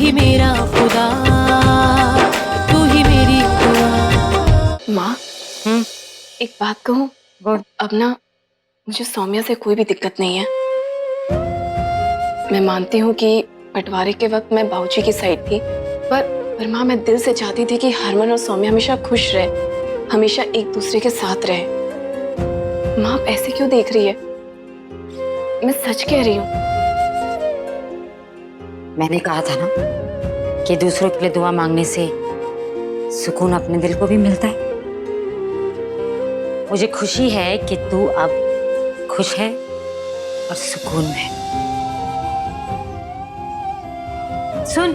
ही मेरा खुदा, तू ही मेरी दुआ। माँ, एक बात कहूँ? बोल। अब ना मुझे सौम्या से कोई भी दिक्कत नहीं है। मैं मानती हूँ कि बंटवारे के वक्त मैं बाबूजी की साइड थी, पर माँ मैं दिल से चाहती थी कि हरमन और सौम्या हमेशा खुश रहे, हमेशा एक दूसरे के साथ रहे। माँ आप ऐसे क्यों देख रही है? मैं सच कह रही हूँ। मैंने कहा था ना कि दूसरों के लिए दुआ मांगने से सुकून अपने दिल को भी मिलता है। मुझे खुशी है कि तू अब खुश है और सुकून में। सुन,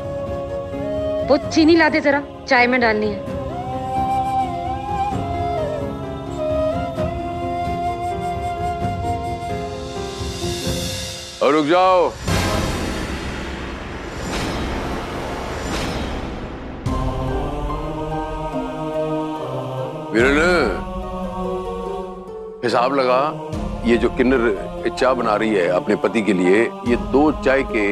वो चीनी ला दे जरा, चाय में डालनी है। और रुक जाओ। वीरेन, हिसाब लगा, ये जो किन्नर चाय बना रही है अपने पति के लिए, ये 2 चाय के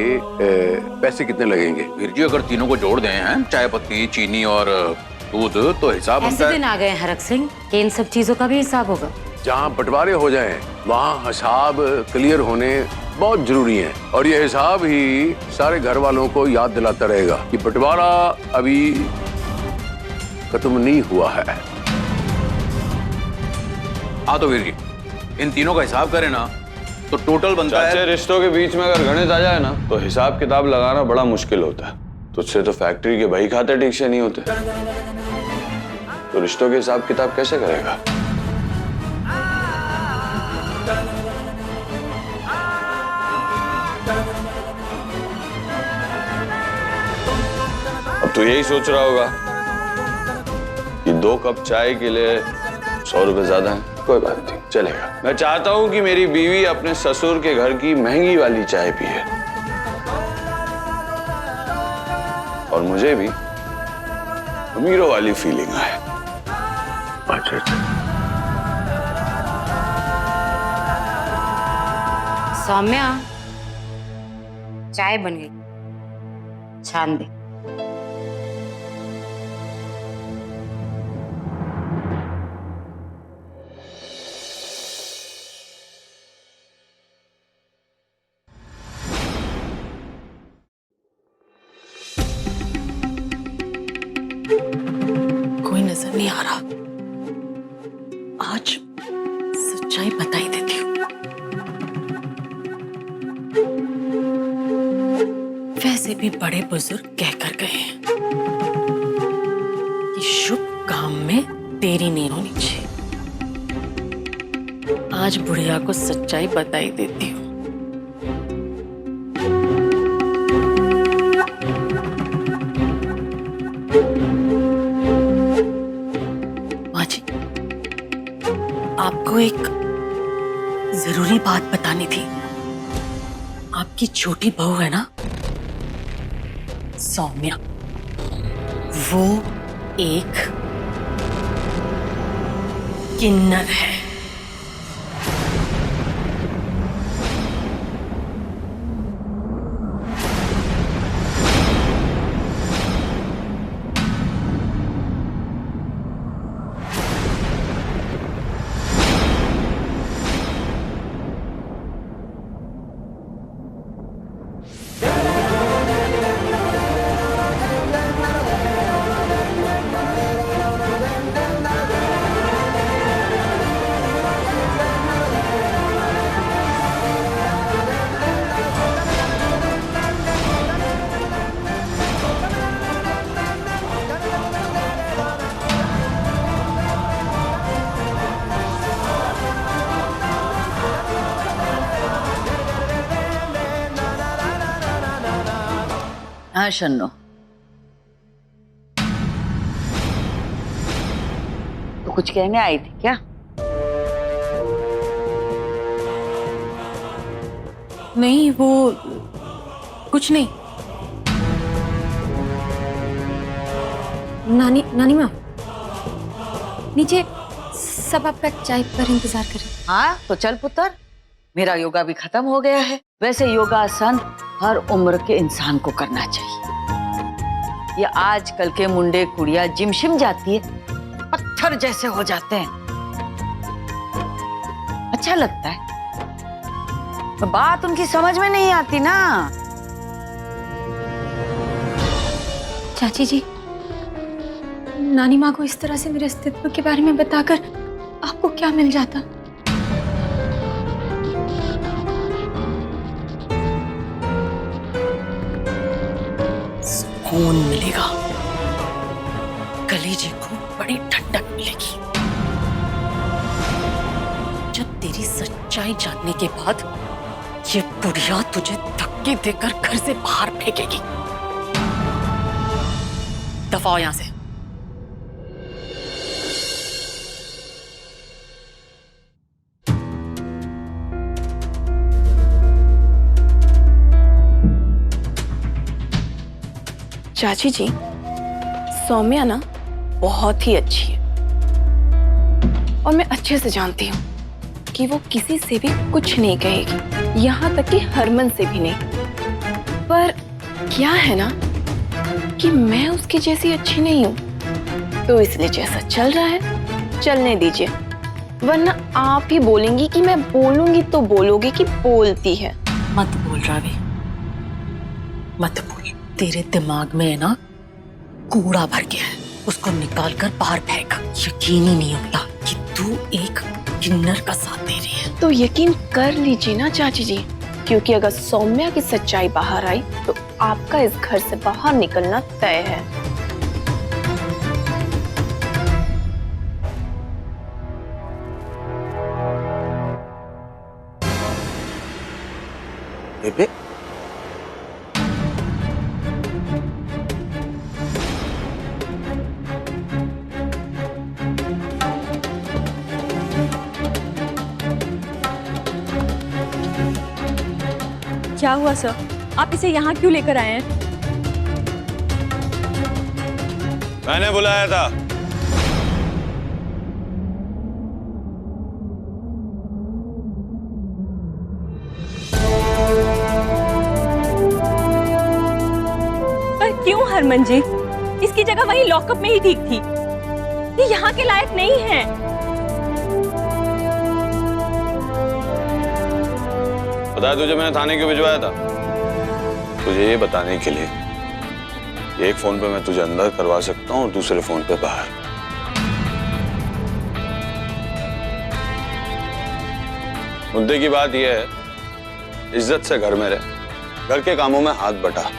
पैसे कितने लगेंगे? वीर जी अगर तीनों को जोड़ दें हैं, चाय पत्ती, चीनी और दूध, तो हिसाब ऐसे दिन आ गए हैं हरक सिंह कि इन सब चीजों का भी हिसाब होगा। जहाँ बंटवारे हो जाएं, वहाँ हिसाब क्लियर होने बहुत जरूरी है। और ये हिसाब ही सारे घर वालों को याद दिलाता रहेगा कि बंटवारा अभी खत्म नहीं हुआ है। हाँ तो वीर जी, इन तीनों का हिसाब करें ना तो टोटल बनता है। रिश्तों के बीच में अगर गणित आ जाए ना तो हिसाब किताब लगाना बड़ा मुश्किल होता है। तुझसे तो फैक्ट्री के बही खाते ठीक से नहीं होते, तो रिश्तों के हिसाब किताब कैसे करेगा? अब तो यही सोच रहा होगा कि 2 कप चाय के लिए 100 रुपए ज्यादा है। कोई बात नहीं, चलेगा। मैं चाहता हूं कि मेरी बीवी अपने ससुर के घर की महंगी वाली चाय पिए और मुझे भी अमीरों वाली फीलिंग आए। अच्छा। सौम्या, चाय बन गई, छान दे। कोई नजर नहीं आ रहा। आज सच्चाई बता ही देती हूँ। वैसे भी बड़े बुजुर्ग कहकर गए हैं कि शुभ काम में देरी नहीं होनी चाहिए। आज बुढ़िया को सच्चाई बता ही देती हूँ। माँ जी, आपको एक जरूरी बात बतानी थी। आपकी छोटी बहू है ना सौम्या, वो एक किन्नर है। हाँ शन्नो, तो कुछ कहने आई थी क्या? नहीं, वो कुछ नहीं। नानी माँ, नीचे सब आपका चाय पर इंतजार करें। हाँ तो चल पुत्र, मेरा योगा भी खत्म हो गया है। वैसे योगासन हर उम्र के इंसान को करना चाहिए। ये आजकल के मुंडे कुड़िया जिम शिम जाती है, पत्थर जैसे हो जाते हैं। अच्छा लगता है, तो बात उनकी समझ में नहीं आती ना। चाची जी, नानी माँ को इस तरह से मेरे अस्तित्व के बारे में बताकर आपको क्या मिल जाता? सुकून मिलेगा, कलेजे को बड़ी ठंडक मिलेगी। जब तेरी सच्चाई जानने के बाद ये बुढ़िया तुझे धक्के देकर घर से बाहर फेंकेगी। दफा हो यहां से। चाची जी, सौम्या ना बहुत ही अच्छी है और मैं अच्छे से जानती हूँ कि वो किसी से भी कुछ नहीं कहेगी, यहाँ तक कि हरमन से भी नहीं। पर क्या है ना कि मैं उसकी जैसी अच्छी नहीं हूँ, तो इसलिए जैसा चल रहा है चलने दीजिए, वरना आप ही बोलेंगी कि मैं बोलूंगी तो बोलोगे कि बोलती है। मत बोल रावी, मत बोल। तेरे दिमाग में है ना कूड़ा भर गया है, उसको निकाल कर बाहर फेंक। यकीन ही नहीं होता कि तू एक किन्नर का साथ दे रही है। तो यकीन कर लीजिए ना चाची जी, क्योंकि अगर सौम्या की सच्चाई बाहर आई तो आपका इस घर से बाहर निकलना तय है। बेबे, क्या हुआ सर? आप इसे यहाँ क्यों लेकर आए हैं? मैंने बुलाया था। पर क्यों हरमन जी? इसकी जगह वही लॉकअप में ही ठीक थी। ये यहाँ के लायक नहीं है। बताया तुझे मैंने थाने क्यों भिजवाया था? तुझे ये बताने के लिए एक फोन पे मैं तुझे अंदर करवा सकता हूँ और दूसरे फोन पे बाहर। मुद्दे की बात यह है, इज्जत से घर में रह, घर के कामों में हाथ बटा।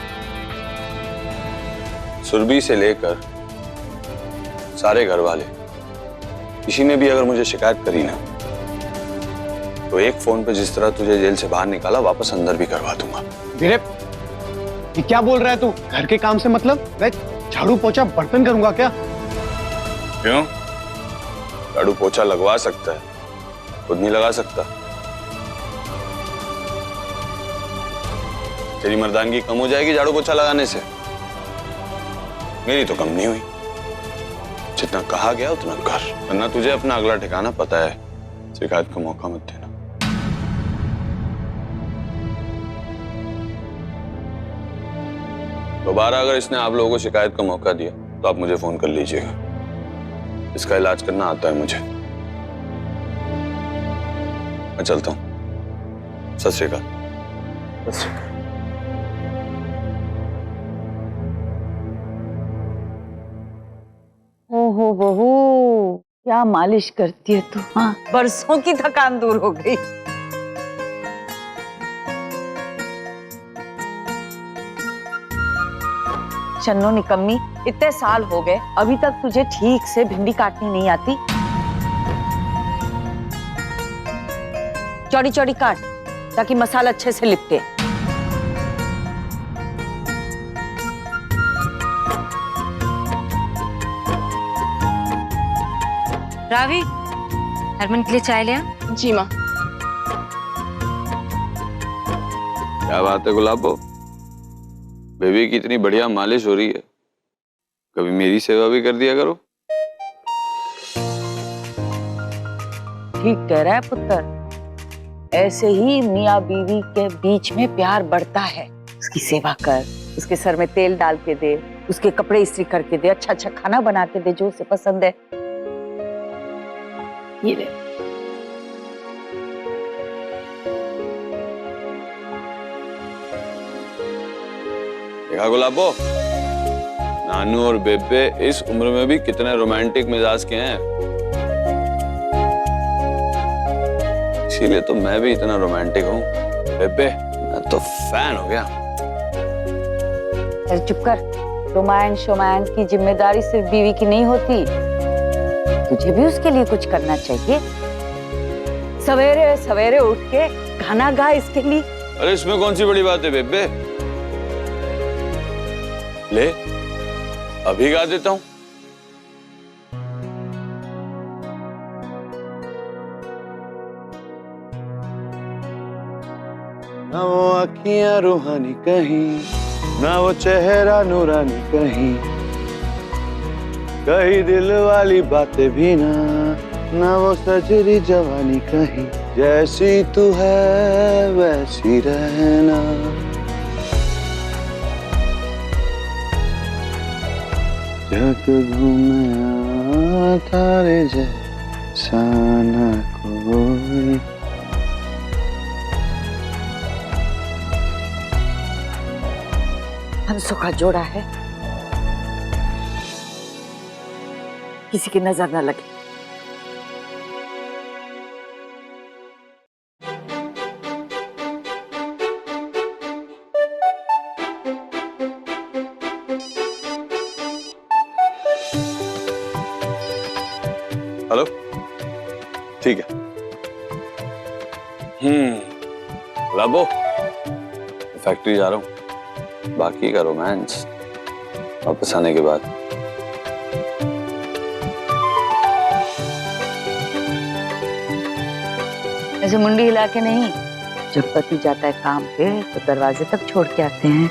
सुरभि से लेकर सारे घर वाले, किसी ने भी अगर मुझे शिकायत करी ना, तो एक फोन पे जिस तरह तुझे जेल से बाहर निकाला वापस अंदर भी करवा दूंगा। वीरे, ये क्या बोल रहा है तू? घर के काम से मतलब? मैं झाड़ू पोछा बर्तन करूंगा क्या? क्यों? झाड़ू पोछा लगवा सकता है, खुद नहीं लगा सकता। तेरी मर्दानगी कम हो जाएगी झाड़ू पोछा लगाने से? मेरी तो कम नहीं हुई। जितना कहा गया उतना कर, वरना तुझे अपना अगला ठिकाना पता है। शिकायत का मौका मत देना। दोबारा अगर इसने आप लोगों को शिकायत का मौका दिया तो आप मुझे फोन कर लीजिएगा। इसका इलाज करना आता है मुझे। मैं चलता हूं। सत श्री अकाल। ओहो बहू, क्या मालिश करती है तू। हाँ, बरसों की थकान दूर हो गई। चन्नो निकम्मी, इतने साल हो गए, अभी तक तुझे ठीक से भिंडी काटनी नहीं आती। चौड़ी चौड़ी काट ताकि मसाला अच्छे से लिपटे। रावी, हरमन के लिए चाय ले आ। जी माँ। क्या बात है गुलाबो, बेबी की इतनी बढ़िया मालिश हो रही है, कभी मेरी सेवा भी कर दिया करो। ठीक कह रहा है पुत्र, ऐसे ही मियाँ बीवी के बीच में प्यार बढ़ता है। उसकी सेवा कर, उसके सर में तेल डाल के दे, उसके कपड़े इस्त्री करके दे, अच्छा अच्छा खाना बना के दे जो उसे पसंद है। ये ले। देखा गुलाबो, नानू और बेबे इस उम्र में भी कितने रोमांटिक मिजाज के हैं। इसीलिए तो मैं भी इतना रोमांटिक हूँ। बेबे, मैं तो फैन हो गया। अरे चुप कर। रोमांस शोमांस की जिम्मेदारी सिर्फ बीवी की नहीं होती, तुझे भी उसके लिए कुछ करना चाहिए। सवेरे सवेरे उठ के गाना गा इसके लिए। अरे इसमें कौन सी बड़ी बात है बेबे? ले, अभी गा देता हूँ। ना वो आँखियां रूहानी कहीं, ना वो चेहरा नूरानी कहीं, कहीं दिल वाली बातें भी ना वो सजरी जवानी कहीं। जैसी तू है वैसी रहना, जग घूमे तारे जैसा ना कोई। हंसों का जोड़ा है, किसी की नजर न लगे। हेलो, ठीक है। लाबो, फैक्ट्री जा रहा हूँ। बाकी का रोमांस वापस आने के बाद। ऐसे मुंडी हिला के नहीं, जब पति जाता है काम पे तो दरवाजे तक छोड़ के आते हैं।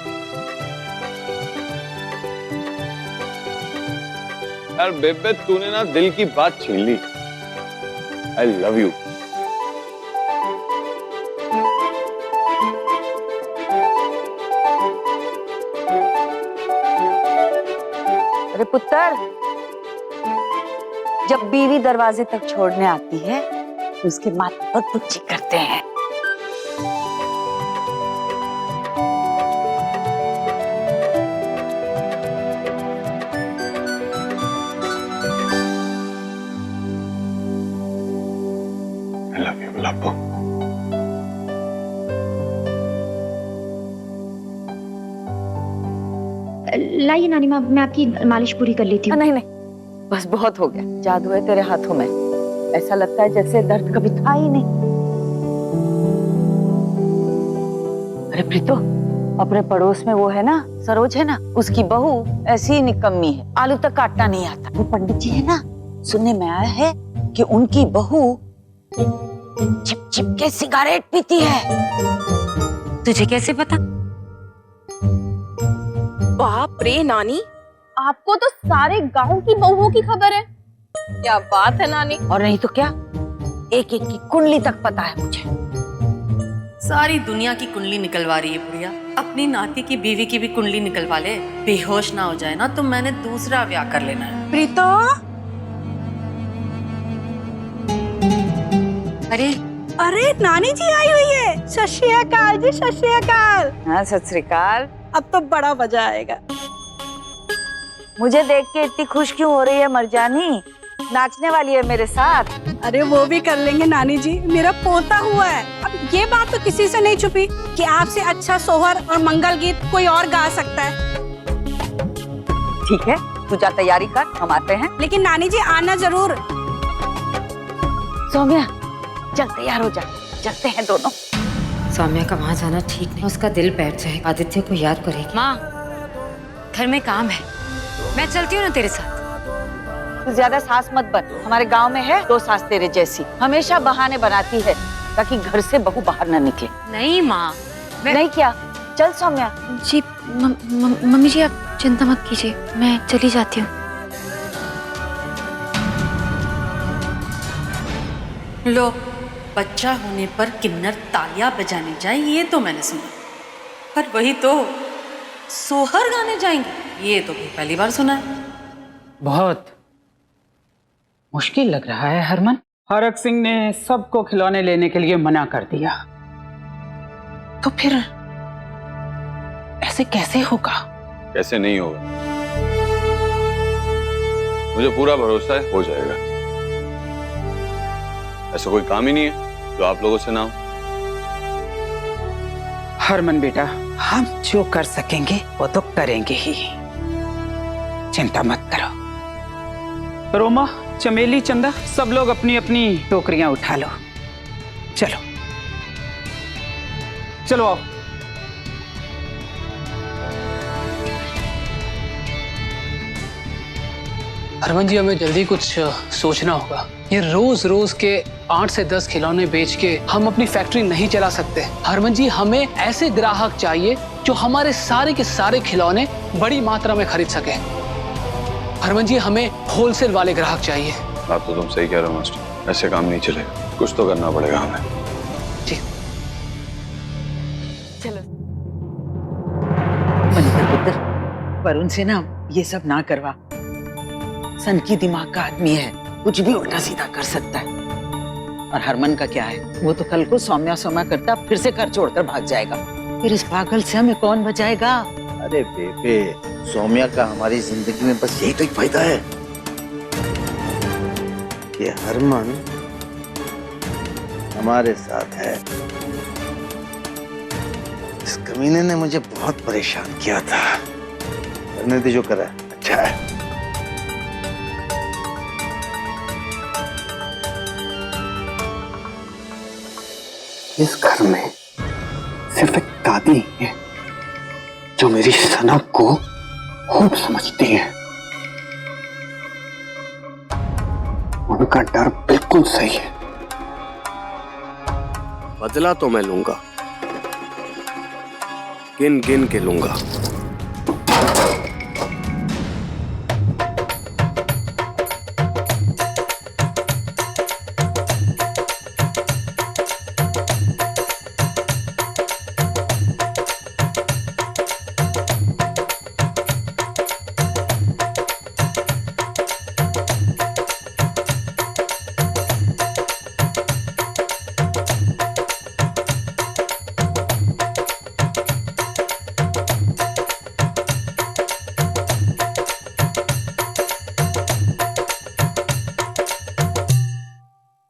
यार बेबे, तूने ना दिल की बात छीन ली। I love you. अरे पुत्र, जब बीवी दरवाजे तक छोड़ने आती है तो उसके माथे पर पुच्ची करते हैं। I love you, लाबो। लाइए नानी माँ, मैं आपकी मालिश पूरी कर लेती हूँ। नहीं नहीं, बस बहुत हो गया। जादू है तेरे हाथों में, ऐसा लगता है जैसे दर्द कभी था ही नहीं। अरे प्रीतो, अपने पड़ोस में वो है ना, सरोज है ना, उसकी बहू ऐसी ही निकम्मी है, आलू तक काटना नहीं आता। वो पंडित जी है ना, सुनने में आया है कि उनकी बहू छिप छिप के सिगारेट पीती है। तुझे कैसे पता? बाप रे नानी, आपको तो सारे गांव की बहुओं की खबर है। क्या बात है नानी। और नहीं तो क्या, एक एक की कुंडली तक पता है मुझे। सारी दुनिया की कुंडली निकलवा रही है बुढ़िया, अपनी नाती की बीवी की भी कुंडली निकलवा ले। बेहोश ना हो जाए ना तो मैंने दूसरा ब्याह कर लेना है। प्रीतो, अरे अरे नानी जी आई हुई है। सत श्री अकाल जी, सत श्री अकाल। हाँ, सत श्री अकाल। अब तो बड़ा मजा आएगा। मुझे देख के इतनी खुश क्यों हो रही है मरजानी? नाचने वाली है मेरे साथ। अरे वो भी कर लेंगे नानी जी, मेरा पोता हुआ है। अब ये बात तो किसी से नहीं छुपी कि आपसे अच्छा सोहर और मंगल गीत कोई और गा सकता है। ठीक है, तू जा तैयारी कर, हम आते हैं। लेकिन नानी जी आना जरूर। सौम्या, चल तैयार हो जा, चलते हैं दोनों। सौम्या का वहां जाना ठीक नहीं, उसका दिल बैठ जाए, आदित्य को याद करेगी। माँ, घर में काम है, मैं चलती हूँ ना तेरे साथ। तू ज्यादा सास मत बन, हमारे गांव में है 2 सास तेरे जैसी, हमेशा बहाने बनाती है ताकि घर से बहू बाहर न निकले। नहीं माँ, नहीं क्या, चल सौम्या। जी मम्मी जी, आप चिंता मत कीजिए, मैं चली जाती हूँ। लो, बच्चा होने पर किन्नर तालियां बजाने जाए, ये तो मैंने सुना। पर वही तो, सोहर गाने जाएंगे? ये तो पहली बार सुना है। बहुत मुश्किल लग रहा है हरमन। हरक सिंह ने सबको खिलौने लेने के लिए मना कर दिया, तो फिर ऐसे कैसे होगा? कैसे नहीं होगा, मुझे पूरा भरोसा है हो जाएगा। ऐसा कोई काम ही नहीं है जो आप लोगों से ना हो। हरमन बेटा, हम जो कर सकेंगे वो तो करेंगे ही, चिंता मत करो। रोमा, चमेली, चंदा, सब लोग अपनी अपनी टोकरियां उठा लो। चलो चलो आओ। हरमन जी, हमें जल्दी कुछ सोचना होगा। ये रोज रोज के 8 से 10 खिलौने बेच के हम अपनी फैक्ट्री नहीं चला सकते। हरमन जी, हमें ऐसे ग्राहक चाहिए जो हमारे सारे के सारे खिलौने बड़ी मात्रा में खरीद सके। हरमन जी, हमें होलसेल वाले ग्राहक चाहिए। बात तो तुम सही कह रहे हो मास्टर, ऐसे काम नहीं चलेगा, कुछ तो करना पड़ेगा हमें। ठीक, चलो। मंदिर पुत्र, वरुण से ना ये सब ना करवा। सन की दिमाग का आदमी है, कुछ भी उल्टा सीधा कर सकता है। और हरमन का क्या है, वो तो कल को सौम्या सौम्या करता फिर से घर छोड़कर भाग जाएगा। फिर इस पागल से हमें कौन बचाएगा? अरे बेबे, सौम्या का हमारी जिंदगी में बस यही तो एक फायदा है कि हरमन हमारे साथ है। इस कमीने ने मुझे बहुत परेशान किया था, करने दे जो करा, अच्छा है। इस घर में सिर्फ एक दादी है जो मेरी सना को खूब समझती है। उनका डर बिल्कुल सही है। बदला तो मैं लूंगा, गिन गिन के लूंगा।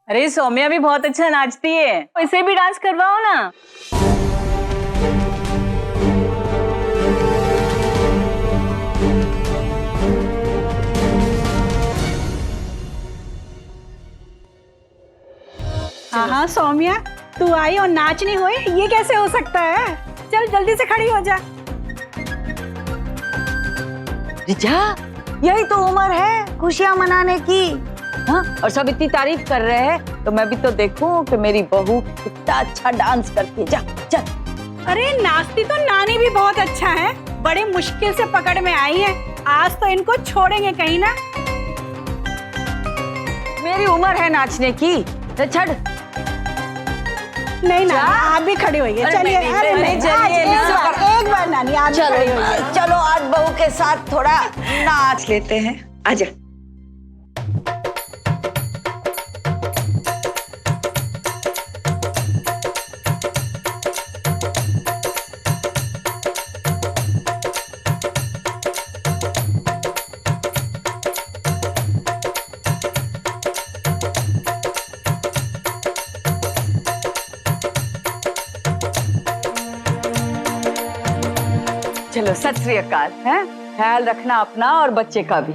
अरे सौम्या भी बहुत अच्छा नाचती है, इसे भी डांस करवाओ ना। हाँ सौम्या, तू आई और नाच नहीं हुई, ये कैसे हो सकता है? चल जल्दी से खड़ी हो जा। रिचा, यही तो उम्र है खुशियां मनाने की। हाँ, और सब इतनी तारीफ कर रहे हैं तो मैं भी तो देखूं कि मेरी बहू कितना अच्छा डांस करती है। जा चल। अरे नाचती तो नानी भी बहुत अच्छा है, बड़े मुश्किल से पकड़ में आई है। आज तो इनको छोड़ेंगे कहीं ना। मेरी उम्र है नाचने की, तो छड़। नहीं ना, आप भी खड़ी होइए। चलिए, अरे नहीं, एक बार नानी आप चलो, खड़ी होइए। चलो आज बहू के साथ थोड़ा नाच लेते हैं। आजा। चलो, सत श्री अकाल। है, ख्याल रखना अपना और बच्चे का भी।